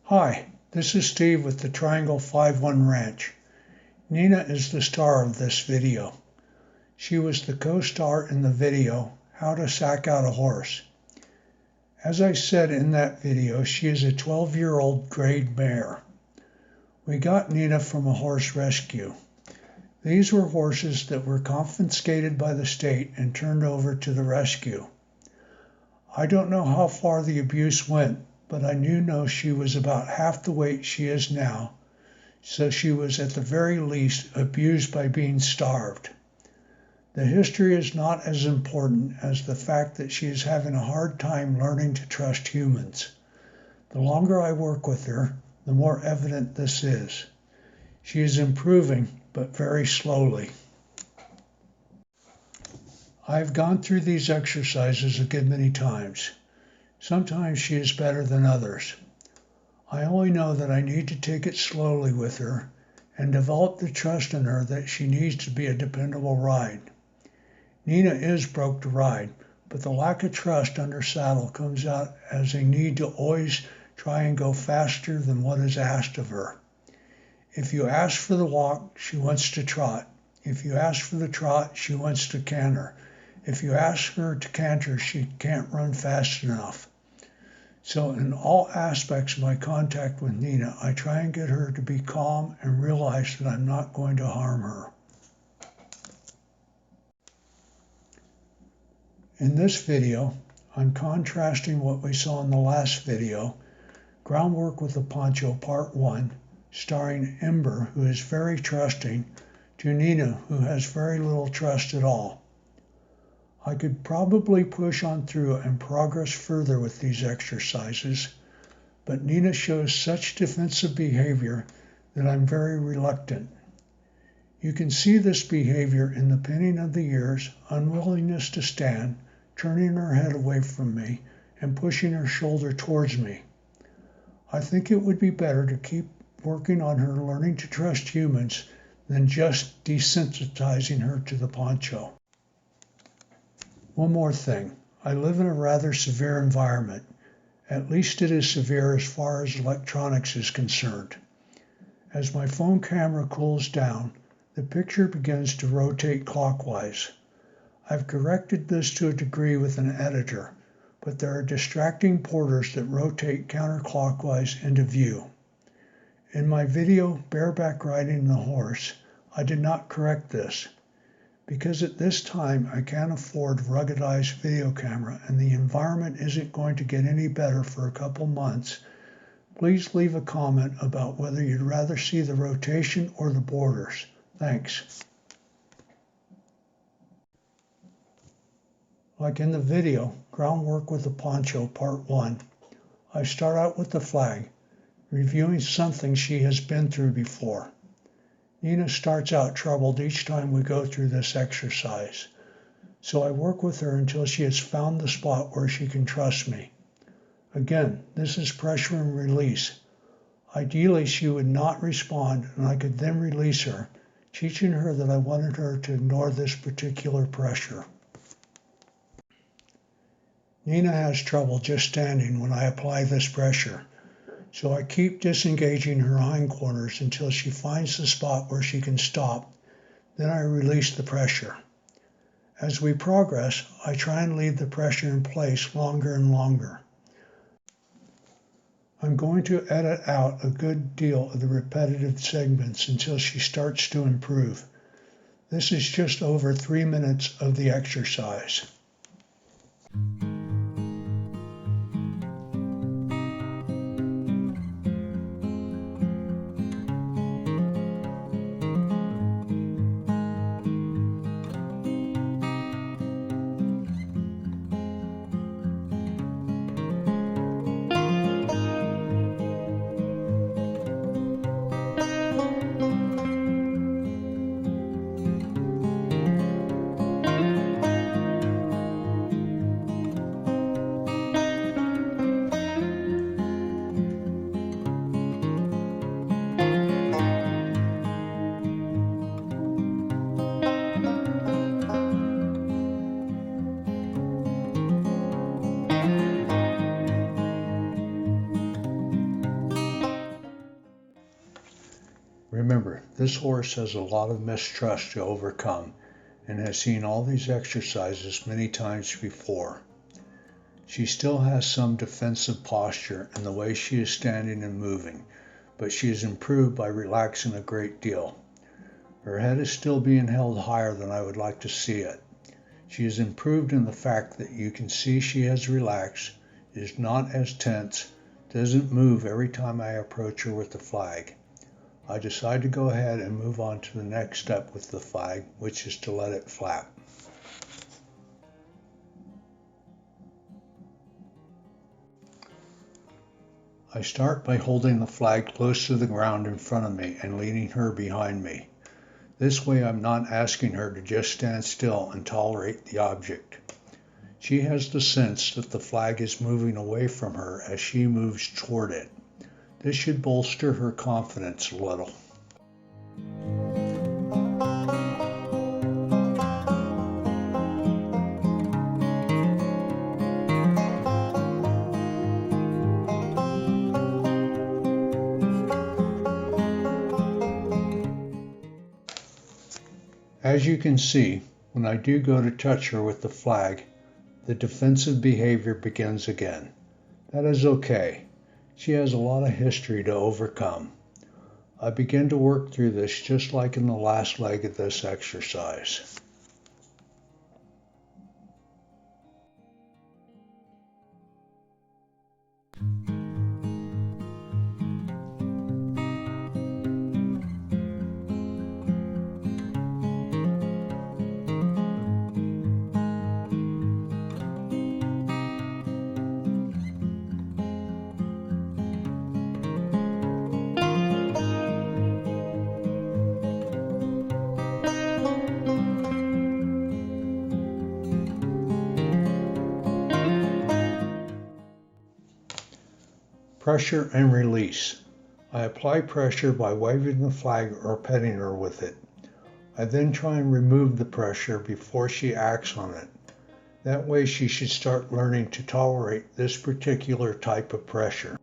Hi, this is Steve with the Triangle 5-1 Ranch. Nina is the star of this video. She was the co-star in the video, How to Sack Out a Horse. As I said in that video, she is a 12-year-old grade mare. We got Nina from a horse rescue. These were horses that were confiscated by the state and turned over to the rescue. I don't know how far the abuse went, but I do know she was about half the weight she is now, so she was at the very least abused by being starved. The history is not as important as the fact that she is having a hard time learning to trust humans. The longer I work with her, the more evident this is. She is improving, but very slowly. I've gone through these exercises a good many times. Sometimes she is better than others. I only know that I need to take it slowly with her and develop the trust in her that she needs to be a dependable ride. Nina is broke to ride, but the lack of trust under saddle comes out as a need to always try and go faster than what is asked of her. If you ask for the walk, she wants to trot. If you ask for the trot, she wants to canter. If you ask her to canter, she can't run fast enough. So in all aspects of my contact with Nina, I try and get her to be calm and realize that I'm not going to harm her. In this video, I'm contrasting what we saw in the last video, Groundwork with the Poncho Part 1, starring Ember, who is very trusting, to Nina, who has very little trust at all. I could probably push on through and progress further with these exercises, but Nina shows such defensive behavior that I'm very reluctant. You can see this behavior in the pinning of the ears, unwillingness to stand, turning her head away from me, and pushing her shoulder towards me. I think it would be better to keep working on her learning to trust humans than just desensitizing her to the poncho. One more thing, I live in a rather severe environment. At least it is severe as far as electronics is concerned. As my phone camera cools down, the picture begins to rotate clockwise. I've corrected this to a degree with an editor, but there are distracting porters that rotate counterclockwise into view. In my video, Bareback Riding the Horse, I did not correct this. Because at this time I can't afford ruggedized video camera and the environment isn't going to get any better for a couple months, please leave a comment about whether you'd rather see the rotation or the borders. Thanks. Like in the video, Groundwork with the Poncho Part 1, I start out with the flag, reviewing something she has been through before. Nina starts out troubled each time we go through this exercise, so I work with her until she has found the spot where she can trust me. Again, this is pressure and release. Ideally, she would not respond and I could then release her, teaching her that I wanted her to ignore this particular pressure. Nina has trouble just standing when I apply this pressure. So I keep disengaging her hindquarters until she finds the spot where she can stop. Then I release the pressure. As we progress, I try and leave the pressure in place longer and longer. I'm going to edit out a good deal of the repetitive segments until she starts to improve. This is just over 3 minutes of the exercise. Remember, this horse has a lot of mistrust to overcome and has seen all these exercises many times before. She still has some defensive posture in the way she is standing and moving, but she has improved by relaxing a great deal. Her head is still being held higher than I would like to see it. She has improved in the fact that you can see she has relaxed, is not as tense, doesn't move every time I approach her with the flag. I decide to go ahead and move on to the next step with the flag, which is to let it flap. I start by holding the flag close to the ground in front of me and leading her behind me. This way I'm not asking her to just stand still and tolerate the object. She has the sense that the flag is moving away from her as she moves toward it. This should bolster her confidence a little. As you can see, when I do go to touch her with the flag, the defensive behavior begins again. That is okay. She has a lot of history to overcome. I begin to work through this just like in the last leg of this exercise. Pressure and release. I apply pressure by waving the flag or petting her with it. I then try and remove the pressure before she acts on it. That way she should start learning to tolerate this particular type of pressure.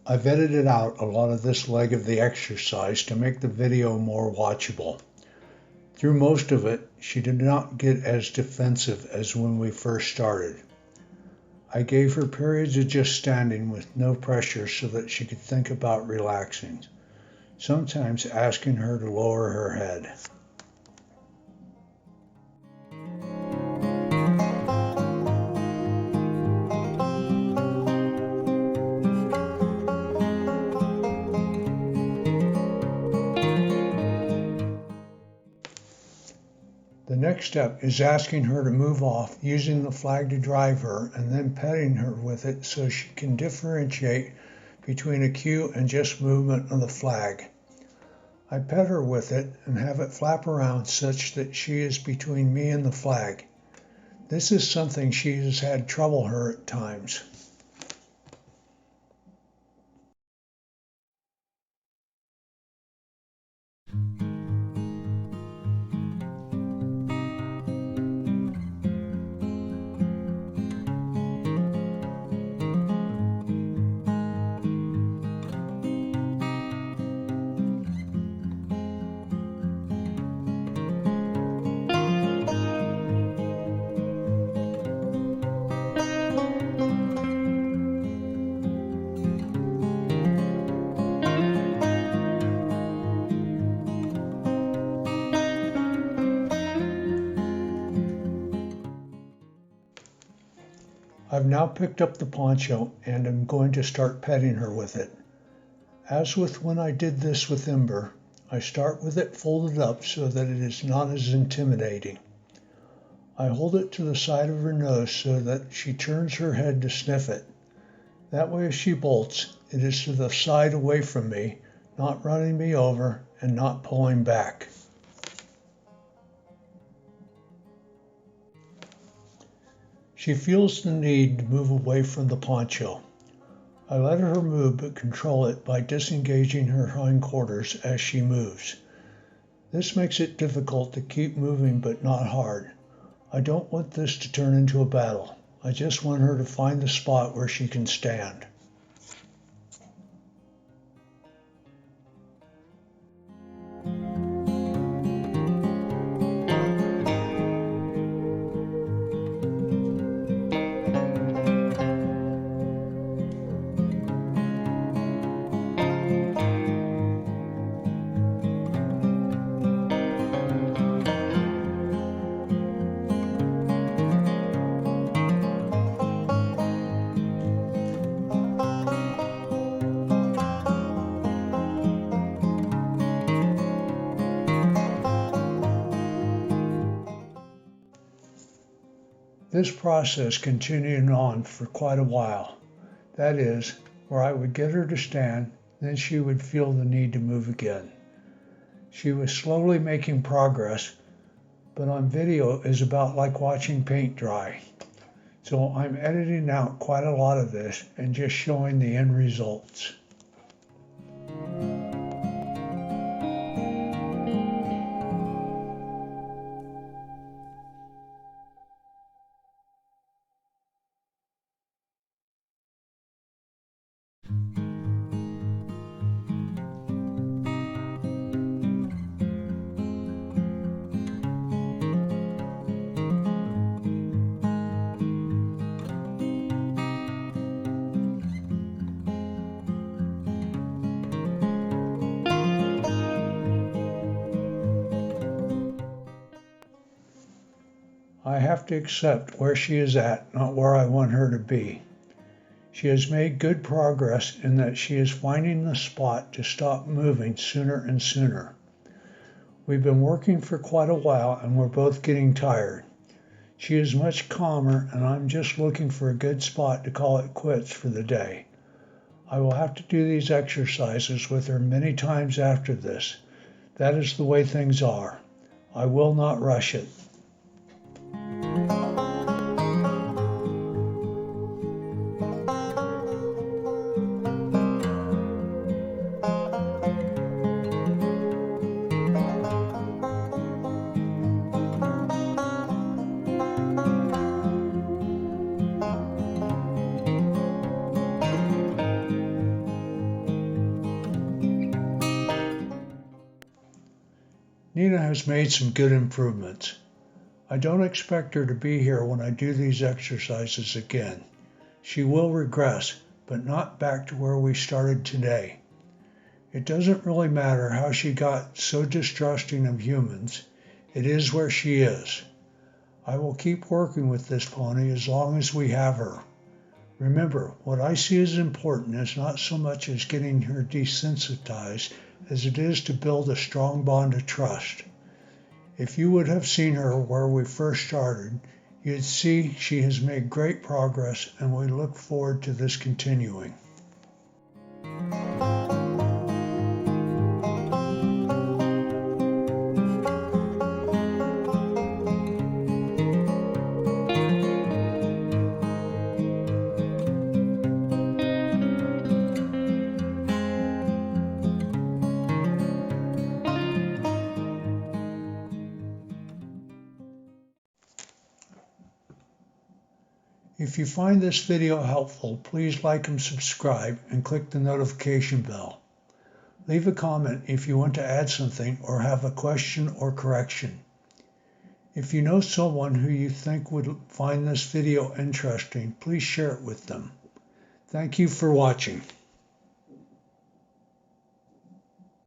I've edited out a lot of this leg of the exercise to make the video more watchable. Through most of it, she did not get as defensive as when we first started. I gave her periods of just standing with no pressure so that she could think about relaxing, sometimes asking her to lower her head. The next step is asking her to move off, using the flag to drive her, and then petting her with it so she can differentiate between a cue and just movement of the flag. I pet her with it and have it flap around such that she is between me and the flag. This is something she has had trouble her at times. I've now picked up the poncho and am going to start petting her with it. As with when I did this with Ember, I start with it folded up so that it is not as intimidating. I hold it to the side of her nose so that she turns her head to sniff it. That way if she bolts, it is to the side away from me, not running me over and not pulling back. She feels the need to move away from the poncho. I let her move but control it by disengaging her hindquarters as she moves. This makes it difficult to keep moving but not hard. I don't want this to turn into a battle. I just want her to find the spot where she can stand. This process continued on for quite a while. That is, where I would get her to stand, then she would feel the need to move again. She was slowly making progress, but on video is about like watching paint dry. So I'm editing out quite a lot of this and just showing the end results. I have to accept where she is at, not where I want her to be. She has made good progress in that she is finding the spot to stop moving sooner and sooner. We've been working for quite a while and we're both getting tired. She is much calmer and I'm just looking for a good spot to call it quits for the day. I will have to do these exercises with her many times after this. That is the way things are. I will not rush it. Nina has made some good improvements. I don't expect her to be here when I do these exercises again. She will regress, but not back to where we started today. It doesn't really matter how she got so distrusting of humans. It is where she is. I will keep working with this pony as long as we have her. Remember, what I see as important is not so much as getting her desensitized as it is to build a strong bond of trust. If you would have seen her where we first started, you'd see she has made great progress and we look forward to this continuing. If you find this video helpful, please like and subscribe and click the notification bell. Leave a comment if you want to add something or have a question or correction. If you know someone who you think would find this video interesting, please share it with them. Thank you for watching.